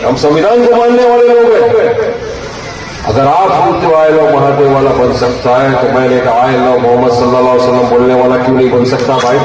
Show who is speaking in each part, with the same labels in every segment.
Speaker 1: हम संविधान को मानने वाले लोग हैं। अगर आप जो आई लव महादेव वाला बन सकता है तो मैंने कहा आई लव मोहम्मद सल्लल्लाहु अलैहि वसल्लम बोलने वाला क्यों नहीं बन सकता भाई?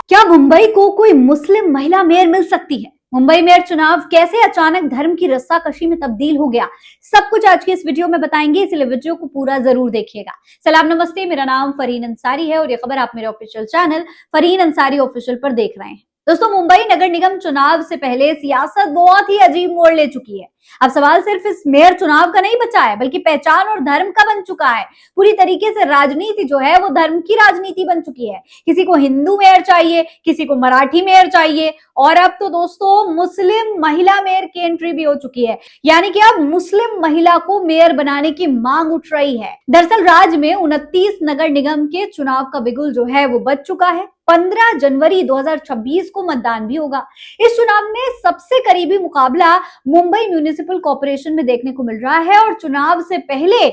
Speaker 2: क्या मुंबई को कोई मुस्लिम महिला मेयर मिल सकती है? मुंबई मेयर चुनाव कैसे अचानक धर्म की रस्साकशी में तब्दील हो गया, सब कुछ आज की इस वीडियो में बताएंगे, इसलिए वीडियो को पूरा जरूर देखिएगा। सलाम नमस्ते, मेरा नाम फरहीन अंसारी है और ये खबर आप मेरे official channel Farheen Ansari official पर देख रहे हैं। दोस्तों, मुंबई नगर निगम चुनाव से पहले सियासत बहुत ही अजीब मोड़ ले चुकी है। अब सवाल सिर्फ इस मेयर चुनाव का नहीं बचा है, बल्कि पहचान और धर्म का बन चुका है। पूरी तरीके से राजनीति जो है वो धर्म की राजनीति बन चुकी है। किसी को हिंदू मेयर चाहिए, किसी को मराठी मेयर चाहिए और अब तो दोस्तों मुस्लिम महिला मेयर की एंट्री भी हो चुकी है। यानी कि अब मुस्लिम महिला को मेयर बनाने की मांग उठ रही है। दरअसल राज्य में 29 नगर निगम के चुनाव का बिगुल जो है वो बज चुका है। 15 जनवरी 2026 को मतदान भी होगा। इस चुनाव में सबसे करीबी मुकाबला मुंबई म्युनिसिपल कॉर्पोरेशन में देखने को मिल रहा है और चुनाव से पहले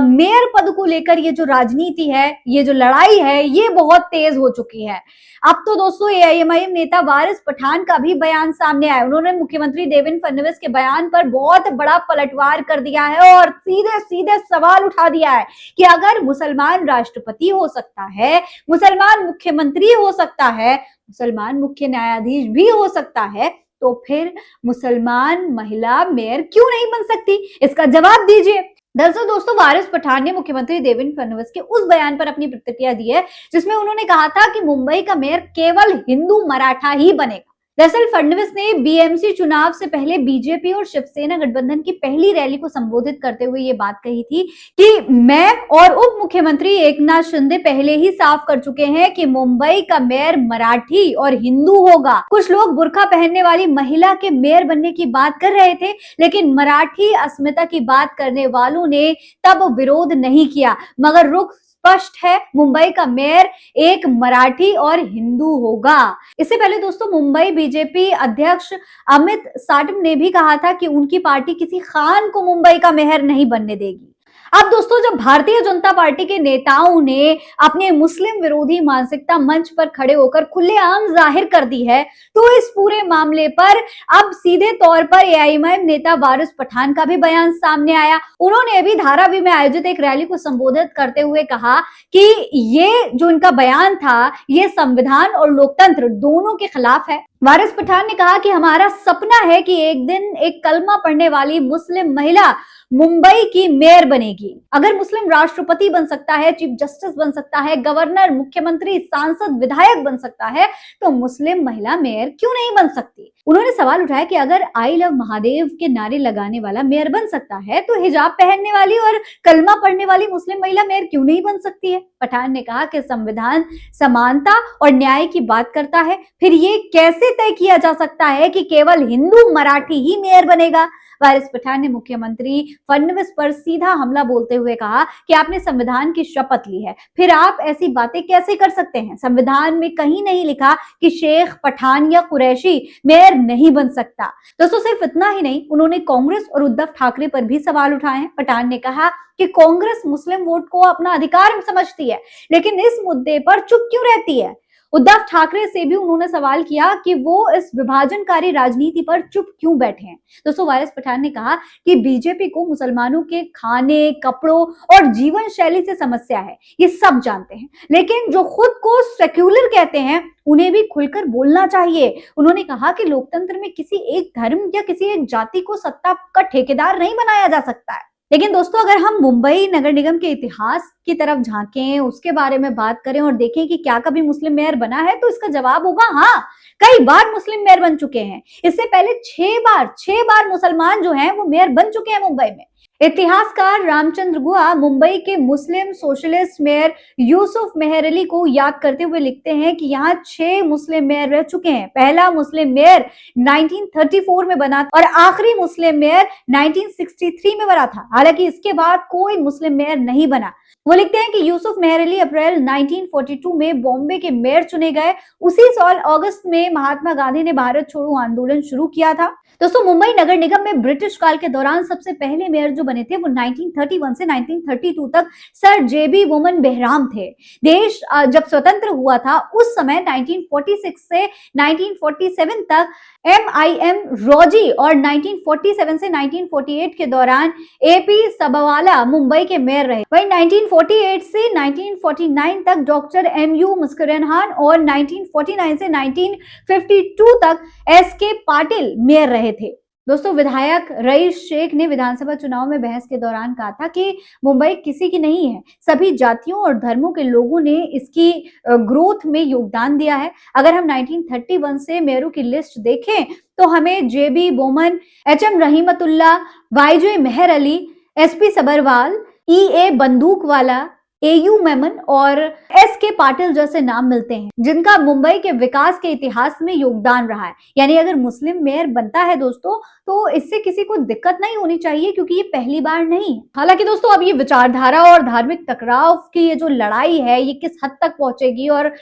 Speaker 2: मेयर पद को लेकर ये जो राजनीति है, ये जो लड़ाई है, ये बहुत तेज हो चुकी है। अब तो दोस्तों एआईएमआईएम नेता वारिस पठान का भी बयान सामने आया। उन्होंने मुख्यमंत्री देवेंद्र फडणवीस के बयान पर बहुत बड़ा पलटवार कर दिया है और सीधे सीधे सवाल उठा दिया है कि अगर मुसलमान राष्ट्रपति हो सकता है, मुसलमान मुख्यमंत्री हो सकता है, मुसलमान मुख्य न्यायाधीश भी हो सकता है, तो फिर मुसलमान महिला मेयर क्यों नहीं बन सकती? इसका जवाब दीजिए। दरअसल दोस्तों, वारिस पठान ने मुख्यमंत्री देवेंद्र फडणवीस के उस बयान पर अपनी प्रतिक्रिया दी है जिसमें उन्होंने कहा था कि मुंबई का मेयर केवल हिंदू मराठा ही बनेगा। दरअसल फडणवीस ने बीएमसी चुनाव से पहले बीजेपी और शिवसेना गठबंधन की पहली रैली को संबोधित करते हुए ये बात कही थी कि मैं और उप मुख्यमंत्री एकनाथ शिंदे पहले ही साफ कर चुके हैं कि मुंबई का मेयर मराठी और हिंदू होगा। कुछ लोग बुर्का पहनने वाली महिला के मेयर बनने की बात कर रहे थे, लेकिन मराठी अस्मिता की बात करने वालों ने तब विरोध नहीं किया, मगर रुख स्पष्ट है, मुंबई का मेयर एक मराठी और हिंदू होगा। इससे पहले दोस्तों मुंबई बीजेपी अध्यक्ष अमित साटम ने भी कहा था कि उनकी पार्टी किसी खान को मुंबई का मेयर नहीं बनने देगी। अब दोस्तों, जब भारतीय जनता पार्टी के नेताओं ने अपने मुस्लिम विरोधी मानसिकता मंच पर खड़े होकर खुलेआम जाहिर कर दी है, तो इस पूरे मामले पर अब सीधे तौर पर एआईएमआईएम नेता वारिस पठान का भी बयान सामने आया। उन्होंने अभी धारावी में आयोजित एक रैली को संबोधित करते हुए कहा कि ये जो इनका बयान था, ये संविधान और लोकतंत्र दोनों के खिलाफ है। वारिस पठान ने कहा कि हमारा सपना है कि एक दिन एक कलमा पढ़ने वाली मुस्लिम महिला मुंबई की मेयर बनेगी। अगर मुस्लिम राष्ट्रपति बन सकता है, चीफ जस्टिस बन सकता है, गवर्नर, मुख्यमंत्री, सांसद, विधायक बन सकता है, तो मुस्लिम महिला मेयर क्यों नहीं बन सकती? उन्होंने सवाल उठाया कि अगर आई लव महादेव के नारे लगाने वाला मेयर बन सकता है, तो हिजाब पहनने वाली और कलमा पढ़ने वाली मुस्लिम महिला मेयर क्यों नहीं बन सकती है? पठान ने कहा कि संविधान समानता और न्याय की बात करता है, फिर ये कैसे तय किया जा सकता है कि केवल हिंदू मराठी ही मेयर बनेगा? वारिस पठान ने मुख्यमंत्री फडणवीस पर सीधा हमला बोलते हुए कहा कि आपने संविधान की शपथ ली है, फिर आप ऐसी बातें कैसे कर सकते हैं? संविधान में कहीं नहीं लिखा कि शेख, पठान या कुरैशी मेयर नहीं बन सकता। दोस्तों, सिर्फ इतना ही नहीं, उन्होंने कांग्रेस और उद्धव ठाकरे पर भी सवाल उठाए हैं। पठान ने कहा कि कांग्रेस मुस्लिम वोट को अपना अधिकार समझती है, लेकिन इस मुद्दे पर चुप क्यों रहती है? उद्धव ठाकरे से भी उन्होंने सवाल किया कि वो इस विभाजनकारी राजनीति पर चुप क्यों बैठे हैं। दोस्तों, वारिस पठान ने कहा कि बीजेपी को मुसलमानों के खाने, कपड़ों और जीवन शैली से समस्या है, ये सब जानते हैं, लेकिन जो खुद को सेक्युलर कहते हैं उन्हें भी खुलकर बोलना चाहिए। उन्होंने कहा कि लोकतंत्र में किसी एक धर्म या किसी एक जाति को सत्ता का ठेकेदार नहीं बनाया जा सकता है। लेकिन दोस्तों, अगर हम मुंबई नगर निगम के इतिहास की तरफ झांकें, उसके बारे में बात करें और देखें कि क्या कभी मुस्लिम मेयर बना है, तो इसका जवाब होगा हाँ, कई बार मुस्लिम मेयर बन चुके हैं। इससे पहले 6 बार मुसलमान जो हैं वो मेयर बन चुके हैं मुंबई में। इतिहासकार रामचंद्र गुहा मुंबई के मुस्लिम सोशलिस्ट मेयर यूसुफ मेहर अली को याद करते हुए लिखते हैं कि यहाँ 6 मुस्लिम मेयर रह चुके हैं। पहला मुस्लिम मेयर 1934 में बना और आखिरी मुस्लिम मेयर 1963 में बना था। हालांकि इसके बाद कोई मुस्लिम मेयर नहीं बना। वो लिखते हैं कि यूसुफ मेहर अली अप्रैल 1942 में बॉम्बे के मेयर चुने गए। उसी साल अगस्त में महात्मा गांधी ने भारत छोड़ो आंदोलन शुरू किया था। दोस्तों, मुंबई नगर निगम में ब्रिटिश काल के दौरान सबसे पहले मेयर जो बने थे वो 1931 से 1932 तक सर जेबी वुमन बेहराम थे। देश जब स्वतंत्र हुआ था उस समय 1946 से 1947 तक MIM रॉजी और 1947 से 1948 के दौरान AP सबवाला मुंबई के मेयर रहे। वहीं 1948 से 1949 तक डॉक्टर MU मुस्कुरनहान और 1949 से 1952 तक SK पाटिल मेयर रहे थे। दोस्तों, विधायक रईस शेख ने विधानसभा चुनाव में बहस के दौरान कहा था कि मुंबई किसी की नहीं है, सभी जातियों और धर्मों के लोगों ने इसकी ग्रोथ में योगदान दिया है। अगर हम 1931 से मेयरों की लिस्ट देखें तो हमें JB Boman, HM Rahimtulla, YJ मेहर Ali, SP Sabharwal, EA बंदूकवाला, AU Memon और SK पाटिल जैसे नाम मिलते हैं, जिनका मुंबई के विकास के इतिहास में योगदान रहा है। यानी अगर मुस्लिम मेयर बनता है दोस्तों, तो इससे किसी को दिक्कत नहीं होनी चाहिए, क्योंकि ये पहली बार नहीं है। हालांकि दोस्तों, अब ये विचारधारा और धार्मिक टकराव की ये जो लड़ाई है, ये किस हद तक पहुंचेगी और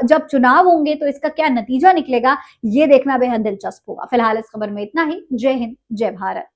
Speaker 2: जब चुनाव होंगे तो इसका क्या नतीजा निकलेगा, ये देखना बेहद दिलचस्प होगा। फिलहाल इस खबर में इतना ही। जय हिंद, जय भारत।